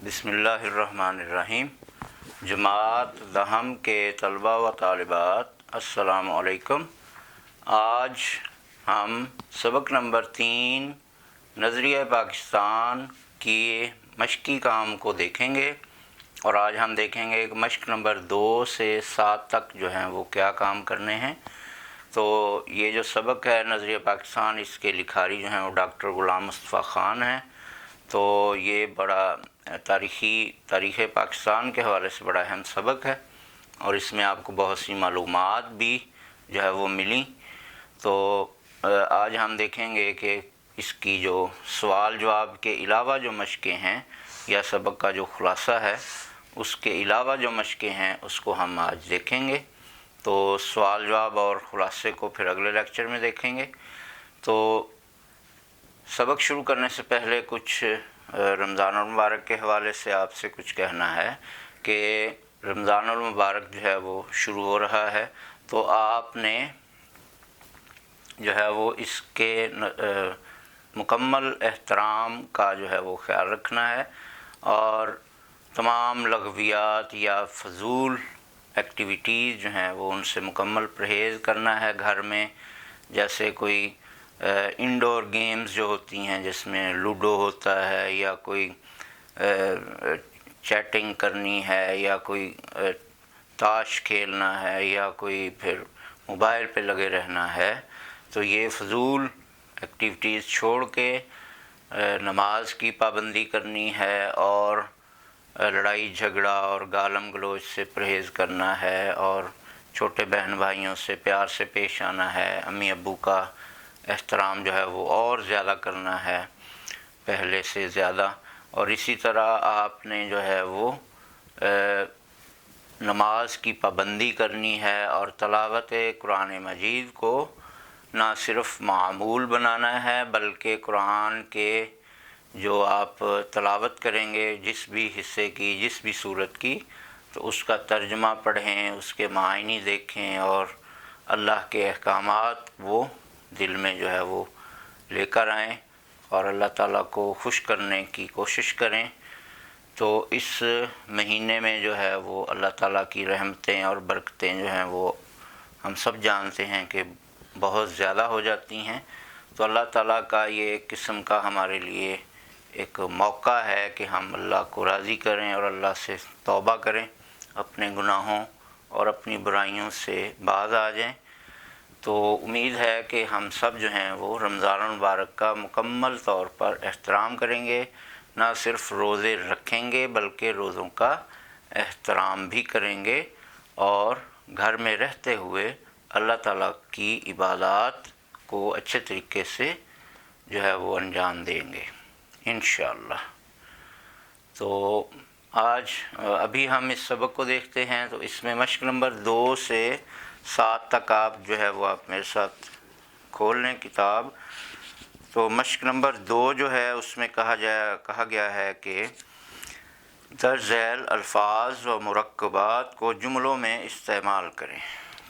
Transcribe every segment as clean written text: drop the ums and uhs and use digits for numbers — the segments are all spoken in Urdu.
بسم اللہ الرحمن الرحیم۔ جماعت دہم کے طلباء و طالبات السلام علیکم۔ آج ہم سبق نمبر 3 نظریہ پاکستان کی مشقی کام کو دیکھیں گے، اور آج ہم دیکھیں گے کہ مشق نمبر 2 سے 7 تک جو ہیں وہ کیا کام کرنے ہیں۔ تو یہ جو سبق ہے نظریہ پاکستان، اس کے لکھاری جو ہیں وہ ڈاکٹر غلام مصطفیٰ خان ہیں۔ تو یہ بڑا تاریخ پاکستان کے حوالے سے بڑا اہم سبق ہے، اور اس میں آپ کو بہت سی معلومات بھی جو ہے وہ ملیں۔ تو آج ہم دیکھیں گے کہ اس کی جو سوال جواب کے علاوہ جو مشقیں ہیں، یا سبق کا جو خلاصہ ہے اس کے علاوہ جو مشقیں ہیں اس کو ہم آج دیکھیں گے۔ تو سوال جواب اور خلاصے کو پھر اگلے لیکچر میں دیکھیں گے۔ تو سبق شروع کرنے سے پہلے کچھ رمضان المبارک کے حوالے سے آپ سے کچھ کہنا ہے کہ رمضان المبارک جو ہے وہ شروع ہو رہا ہے، تو آپ نے جو ہے وہ اس کے مکمل احترام کا جو ہے وہ خیال رکھنا ہے، اور تمام لغویات یا فضول ایکٹیویٹیز جو ہیں وہ ان سے مکمل پرہیز کرنا ہے گھر میں۔ جیسے کوئی انڈور گیمز جو ہوتی ہیں جس میں لوڈو ہوتا ہے، یا کوئی چیٹنگ کرنی ہے، یا کوئی تاش کھیلنا ہے، یا کوئی پھر موبائل پہ لگے رہنا ہے، تو یہ فضول ایکٹیویٹیز چھوڑ کے نماز کی پابندی کرنی ہے، اور لڑائی جھگڑا اور گالم گلوچ سے پرہیز کرنا ہے، اور چھوٹے بہن بھائیوں سے پیار سے پیش آنا ہے، امی ابو کا احترام جو ہے وہ اور زیادہ کرنا ہے پہلے سے زیادہ، اور اسی طرح آپ نے جو ہے وہ نماز کی پابندی کرنی ہے، اور تلاوت قرآن مجید کو نہ صرف معمول بنانا ہے بلکہ قرآن کے جو آپ تلاوت کریں گے جس بھی حصے کی، جس بھی سورت کی، تو اس کا ترجمہ پڑھیں، اس کے معنی دیکھیں، اور اللہ کے احکامات وہ دل میں جو ہے وہ لے کر آئیں، اور اللہ تعالیٰ کو خوش کرنے کی کوشش کریں۔ تو اس مہینے میں جو ہے وہ اللہ تعالیٰ کی رحمتیں اور برکتیں جو ہیں وہ ہم سب جانتے ہیں کہ بہت زیادہ ہو جاتی ہیں۔ تو اللہ تعالیٰ کا یہ ایک قسم کا ہمارے لیے ایک موقع ہے کہ ہم اللہ کو راضی کریں اور اللہ سے توبہ کریں، اپنے گناہوں اور اپنی برائیوں سے باز آ جائیں۔ تو امید ہے کہ ہم سب جو ہیں وہ رمضان المبارک کا مکمل طور پر احترام کریں گے، نہ صرف روزے رکھیں گے بلکہ روزوں کا احترام بھی کریں گے، اور گھر میں رہتے ہوئے اللہ تعالیٰ کی عبادات کو اچھے طریقے سے جو ہے وہ انجام دیں گے انشاءاللہ۔ تو آج ابھی ہم اس سبق کو دیکھتے ہیں۔ تو اس میں مشق نمبر 2 سے 7 تک آپ جو ہے وہ آپ میرے ساتھ کھول لیں کتاب۔ تو مشق نمبر 2 جو ہے اس میں کہا گیا ہے کہ درج ذیل الفاظ و مرکبات کو جملوں میں استعمال کریں۔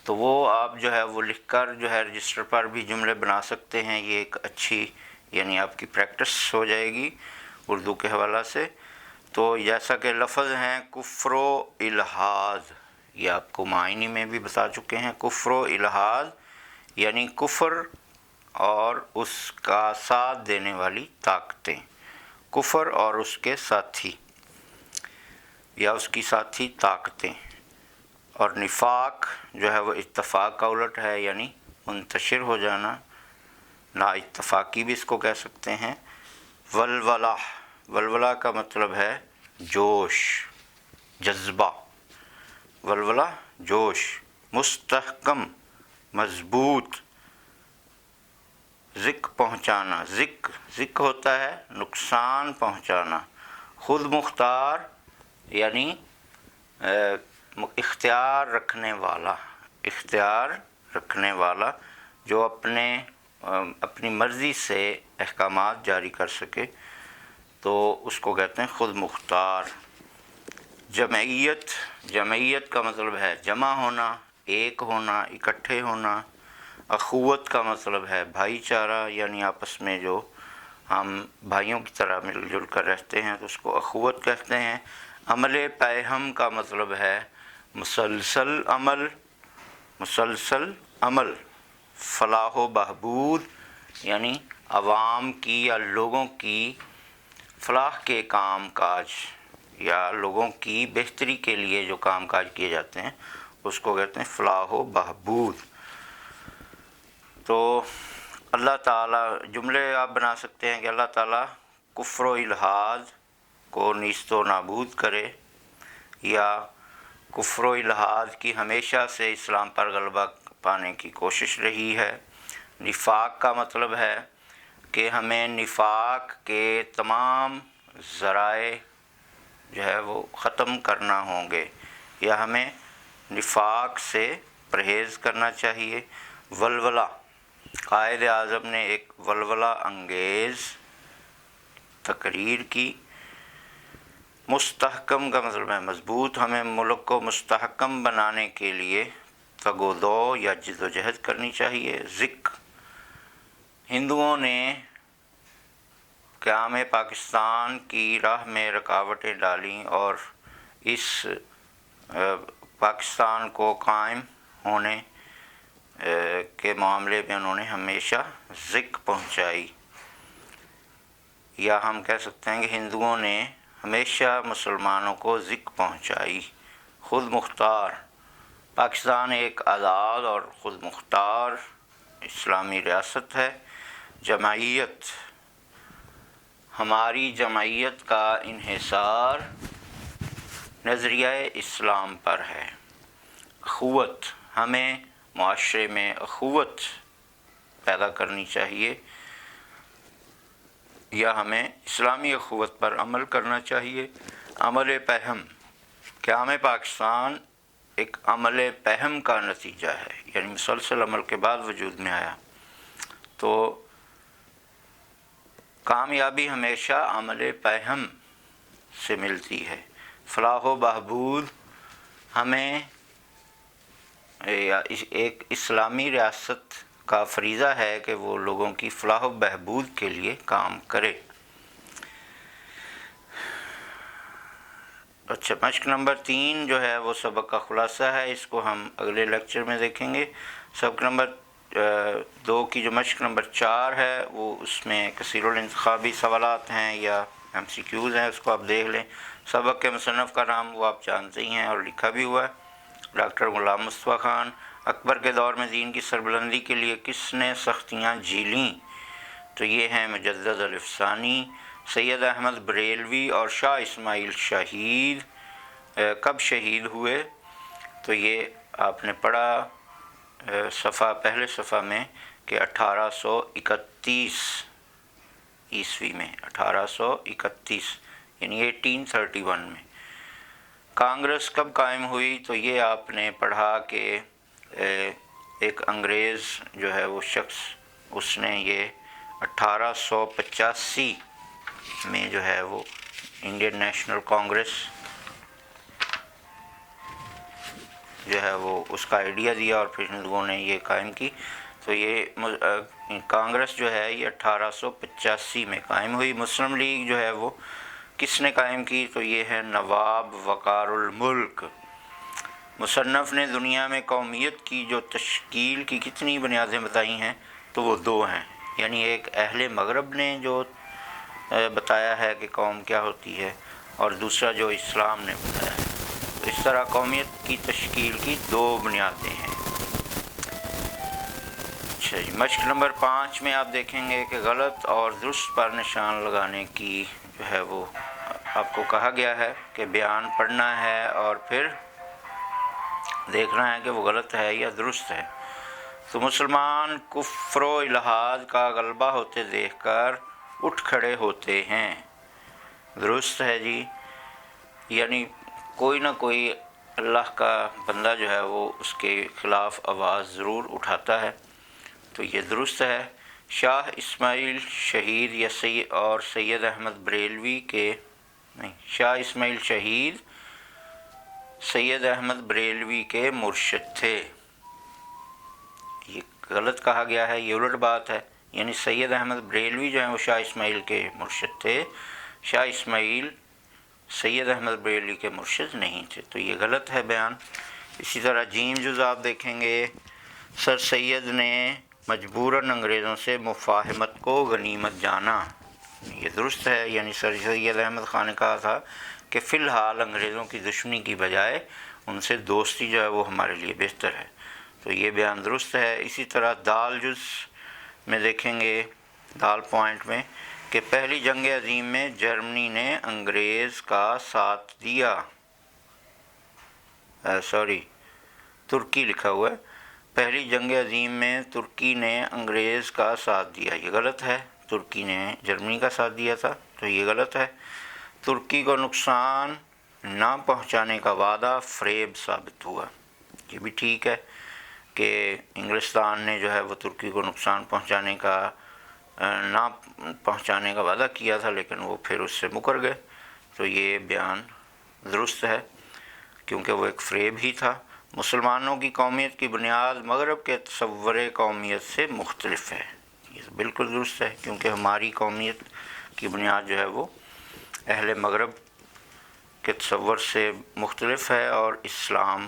تو وہ آپ جو ہے وہ لکھ کر جو ہے رجسٹر پر بھی جملے بنا سکتے ہیں۔ یہ ایک اچھی یعنی آپ کی پریکٹس ہو جائے گی اردو کے حوالہ سے۔ تو جیسا کہ لفظ ہیں کفر و الحاد، یہ آپ کو معنی میں بھی بتا چکے ہیں۔ کفر و الحاد یعنی کفر اور اس کا ساتھ دینے والی طاقتیں، کفر اور اس کے ساتھی یا اس کی ساتھی طاقتیں، اور نفاق جو ہے وہ اتفاق کا الٹ ہے، یعنی منتشر ہو جانا، نا اتفاقی بھی اس کو کہہ سکتے ہیں۔ ولولہ، ولولہ کا مطلب ہے جوش، جذبہ، ولولہ جوش۔ مستحکم، مضبوط۔ ذک پہنچانا، ذک ہوتا ہے نقصان پہنچانا۔ خود مختار یعنی اختیار رکھنے والا، اختیار رکھنے والا جو اپنی مرضی سے احکامات جاری کر سکے، تو اس کو کہتے ہیں خود مختار۔ جمعیت، جمعیت کا مطلب ہے جمع ہونا، ایک ہونا، اکٹھے ہونا۔ اخوت کا مطلب ہے بھائی چارہ، یعنی آپس میں جو ہم بھائیوں کی طرح مل جل کر رہتے ہیں تو اس کو اخوت کہتے ہیں۔ عمل پیہم کا مطلب ہے مسلسل عمل، فلاح و بہبود یعنی عوام کی یا لوگوں کی فلاح کے کام کاج یا لوگوں کی بہتری کے لیے جو کام کاج کیے جاتے ہیں اس کو کہتے ہیں فلاح و بہبود۔ تو اللہ تعالیٰ جملے آپ بنا سکتے ہیں کہ اللہ تعالیٰ کفر و الحاد کو نیست و نابود کرے، یا کفر و الحاد کی ہمیشہ سے اسلام پر غلبہ پانے کی کوشش رہی ہے۔ نفاق کا مطلب ہے کہ ہمیں نفاق کے تمام ذرائع جو ہے وہ ختم کرنا ہوں گے، یا ہمیں نفاق سے پرہیز کرنا چاہیے۔ ولولہ، قائد اعظم نے ایک ولولہ انگیز تقریر کی۔ مستحکم کا مطلب ہے مضبوط، ہمیں ملک کو مستحکم بنانے کے لیے تگ و دو یا جد و جہد کرنی چاہیے۔ ذکر، ہندوؤں نے قیام پاکستان کی راہ میں رکاوٹیں ڈالیں اور اس پاکستان کو قائم ہونے کے معاملے میں انہوں نے ہمیشہ ذکر پہنچائی، یا ہم کہہ سکتے ہیں کہ ہندوؤں نے ہمیشہ مسلمانوں کو ذکر پہنچائی۔ خود مختار، پاکستان ایک آزاد اور خود مختار اسلامی ریاست ہے۔ جمعیت، ہماری جمعیت کا انحصار نظریہ اسلام پر ہے۔ اخوت، ہمیں معاشرے میں اخوت پیدا کرنی چاہیے، یا ہمیں اسلامی اخوت پر عمل کرنا چاہیے۔ عمل پیہم، قیام پاکستان ایک عمل پیہم کا نتیجہ ہے، یعنی مسلسل عمل کے بعد وجود میں آیا۔ تو کامیابی ہمیشہ عمل پیہم سے ملتی ہے۔ فلاح و بہبود، ہمیں ایک اسلامی ریاست کا فریضہ ہے کہ وہ لوگوں کی فلاح و بہبود کے لیے کام کرے۔ اچھا، مشق نمبر 3 جو ہے وہ سبق کا خلاصہ ہے، اس کو ہم اگلے لیکچر میں دیکھیں گے۔ سبق نمبر 2 کی جو مشق نمبر 4 ہے وہ اس میں کثیر الانتخابی سوالات ہیں یا MCQs ہیں، اس کو آپ دیکھ لیں۔ سبق کے مصنف کا نام وہ آپ جانتے ہی ہیں اور لکھا بھی ہوا ہے، ڈاکٹر غلام مصطفیٰ خان۔ اکبر کے دور میں دین کی سربلندی کے لیے کس نے سختیاں جھیلیں؟ تو یہ ہیں مجدد الافسانی، سید احمد بریلوی اور شاہ اسماعیل شہید۔ کب شہید ہوئے؟ تو یہ آپ نے پڑھا پہلے صفحہ میں کہ 1831 عیسوی میں، 1831 یعنی 1831 میں۔ کانگریس کب قائم ہوئی؟ تو یہ آپ نے پڑھا کہ ایک انگریز جو ہے وہ شخص، اس نے یہ 1885 میں جو ہے وہ انڈین نیشنل کانگریس جو ہے وہ اس کا آئیڈیا دیا اور پھر ہندوؤں نے یہ قائم کی۔ تو یہ کانگریس جو ہے یہ 1885 میں قائم ہوئی۔ مسلم لیگ جو ہے وہ کس نے قائم کی؟ تو یہ ہے نواب وقار الملک۔ مصنف نے دنیا میں قومیت کی جو تشکیل کی کتنی بنیادیں بتائی ہیں؟ تو وہ 2 ہیں، یعنی ایک اہل مغرب نے جو بتایا ہے کہ قوم کیا ہوتی ہے، اور دوسرا جو اسلام نے بتایا ہے۔ تو اس طرح قومیت کی تشکیل کی 2 بنیادیں ہیں۔ اچھا جی، مشق نمبر 5 میں آپ دیکھیں گے کہ غلط اور درست پر نشان لگانے کی جو ہے وہ آپ کو کہا گیا ہے کہ بیان پڑھنا ہے اور پھر دیکھنا ہے کہ وہ غلط ہے یا درست ہے۔ تو مسلمان کفر و الحاد کا غلبہ ہوتے دیکھ کر اٹھ کھڑے ہوتے ہیں، درست ہے جی، یعنی کوئی نہ کوئی اللہ کا بندہ جو ہے وہ اس کے خلاف آواز ضرور اٹھاتا ہے، تو یہ درست ہے۔ شاہ اسماعیل شہید یا سید احمد بریلوی کے شاہ اسماعیل شہید سید احمد بریلوی کے مرشد تھے، یہ غلط کہا گیا ہے، یہ الٹ بات ہے، یعنی سید احمد بریلوی جو ہیں وہ شاہ اسماعیل کے مرشد تھے، شاہ اسماعیل سید احمد بریلوی کے مرشد نہیں تھے، تو یہ غلط ہے بیان۔ اسی طرح جیم جز آپ دیکھیں گے، سر سید نے مجبوراً انگریزوں سے مفاہمت کو غنیمت جانا، یہ درست ہے، یعنی سر سید احمد خان نے کہا تھا کہ فی الحال انگریزوں کی دشمنی کی بجائے ان سے دوستی جو ہے وہ ہمارے لیے بہتر ہے، تو یہ بیان درست ہے۔ اسی طرح دال جز میں دیکھیں گے، دال پوائنٹ میں، کہ پہلی جنگ عظیم میں جرمنی نے انگریز کا ساتھ دیا، ترکی لکھا ہوا ہے، پہلی جنگ عظیم میں ترکی نے انگریز کا ساتھ دیا، یہ غلط ہے، ترکی نے جرمنی کا ساتھ دیا تھا، تو یہ غلط ہے۔ ترکی کو نقصان نہ پہنچانے کا وعدہ فریب ثابت ہوا، یہ بھی ٹھیک ہے کہ انگلستان نے جو ہے وہ ترکی کو نقصان نہ پہنچانے کا وعدہ کیا تھا، لیکن وہ پھر اس سے مکر گئے، تو یہ بیان درست ہے کیونکہ وہ ایک فریب ہی تھا۔ مسلمانوں کی قومیت کی بنیاد مغرب کے تصور قومیت سے مختلف ہے، یہ بالکل درست ہے کیونکہ ہماری قومیت کی بنیاد جو ہے وہ اہل مغرب کے تصور سے مختلف ہے اور اسلام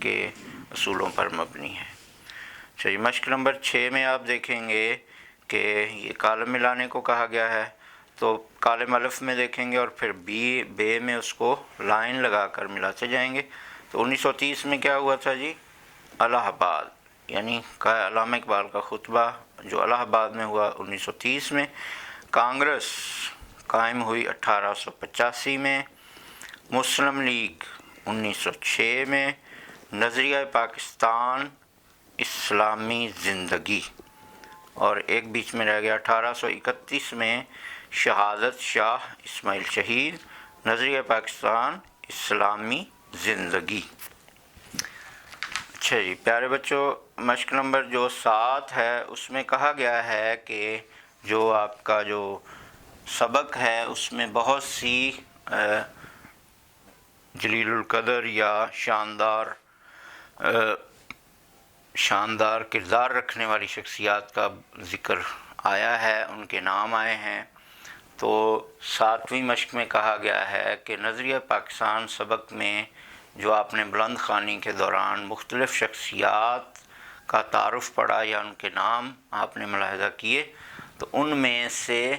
کے اصولوں پر مبنی ہے۔ چلیے مشق نمبر 6 میں آپ دیکھیں گے کہ یہ کالم ملانے کو کہا گیا ہے، تو کالم الف میں دیکھیں گے اور پھر بے میں اس کو لائن لگا کر ملاتے جائیں گے۔ تو 1930 میں کیا ہوا تھا جی؟ الہ آباد، یعنی علامہ اقبال کا خطبہ جو الہ آباد میں ہوا 1930 میں۔ کانگریس قائم ہوئی 1885 میں، مسلم لیگ 1906 میں، نظریہ پاکستان اسلامی زندگی، اور ایک بیچ میں رہ گیا 1831 میں شہادت شاہ اسماعیل شہید، نظریہ پاکستان اسلامی زندگی۔ اچھا جی پیارے بچوں، مشق نمبر جو 7 ہے اس میں کہا گیا ہے کہ جو آپ کا جو سبق ہے اس میں بہت سی جلیل القدر یا شاندار کردار رکھنے والی شخصیات کا ذکر آیا ہے، ان کے نام آئے ہیں۔ تو 7ویں مشق میں کہا گیا ہے کہ نظریہ پاکستان سبق میں جو آپ نے بلند خوانی کے دوران مختلف شخصیات کا تعارف پڑھا یا ان کے نام آپ نے ملاحظہ کیے، تو ان میں سے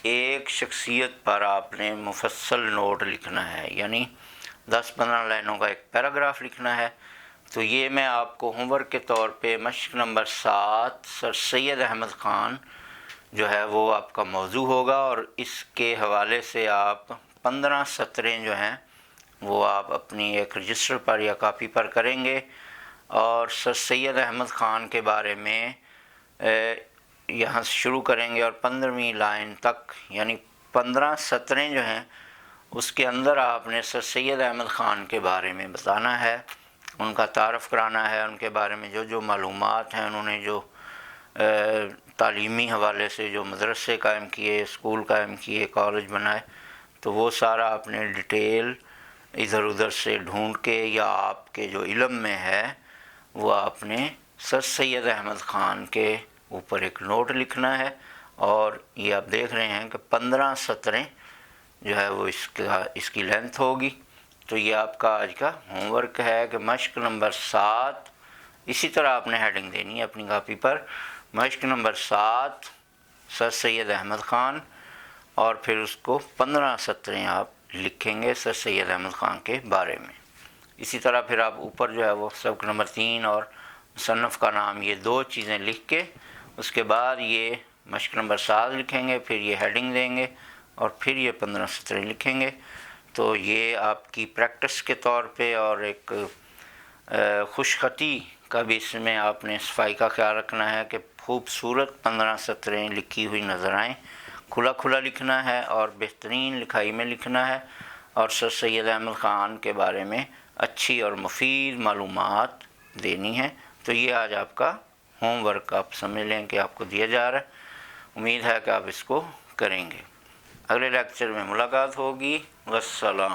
ایک شخصیت پر آپ نے مفصل نوٹ لکھنا ہے، یعنی 10-15 لائنوں کا ایک پیراگراف لکھنا ہے۔ تو یہ میں آپ کو ہوم ورک کے طور پہ مشق نمبر 7 سر سید احمد خان جو ہے وہ آپ کا موضوع ہوگا، اور اس کے حوالے سے آپ 15 سطریں جو ہیں وہ آپ اپنی ایک رجسٹر پر یا کاپی پر کریں گے، اور سر سید احمد خان کے بارے میں یہاں سے شروع کریں گے اور 15ویں لائن تک، یعنی 15 سطریں جو ہیں اس کے اندر آپ نے سر سید احمد خان کے بارے میں بتانا ہے، ان کا تعارف کرانا ہے، ان کے بارے میں جو معلومات ہیں، انہوں نے جو تعلیمی حوالے سے جو مدرسے قائم کیے، اسکول قائم کیے، کالج بنائے، تو وہ سارا آپ نے ڈیٹیل ادھر ادھر سے ڈھونڈ کے یا آپ کے جو علم میں ہے وہ آپ نے سر سید احمد خان کے اوپر ایک نوٹ لکھنا ہے، اور یہ آپ دیکھ رہے ہیں کہ 15 سطریں جو ہے وہ اس کی لینتھ ہوگی۔ تو یہ آپ کا آج کا ہوم ورک ہے کہ مشق نمبر 7 اسی طرح آپ نے ہیڈنگ دینی ہے اپنی کاپی پر، مشق نمبر 7 سر سید احمد خان، اور پھر اس کو 15 سطریں آپ لکھیں گے سر سید احمد خان کے بارے میں۔ اسی طرح پھر آپ اوپر جو ہے وہ سبق نمبر 3 اور مصنف کا نام، یہ 2 چیزیں لکھ کے اس کے بعد یہ مشق نمبر 7 لکھیں گے، پھر یہ ہیڈنگ دیں گے اور پھر یہ 15 سطریں لکھیں گے۔ تو یہ آپ کی پریکٹس کے طور پہ اور ایک خوش خطی کا بھی اس میں آپ نے صفائی کا خیال رکھنا ہے کہ خوبصورت 15 سطریں لکھی ہوئی نظر آئیں، کھلا کھلا لکھنا ہے اور بہترین لکھائی میں لکھنا ہے، اور سر سید احمد خان کے بارے میں اچھی اور مفید معلومات دینی ہے۔ تو یہ آج آپ کا ہوم ورک آپ سمجھ لیں کہ آپ کو دیا جا رہا ہے، امید ہے کہ آپ اس کو کریں گے۔ اگلے لیکچر میں ملاقات ہوگی، والسلام۔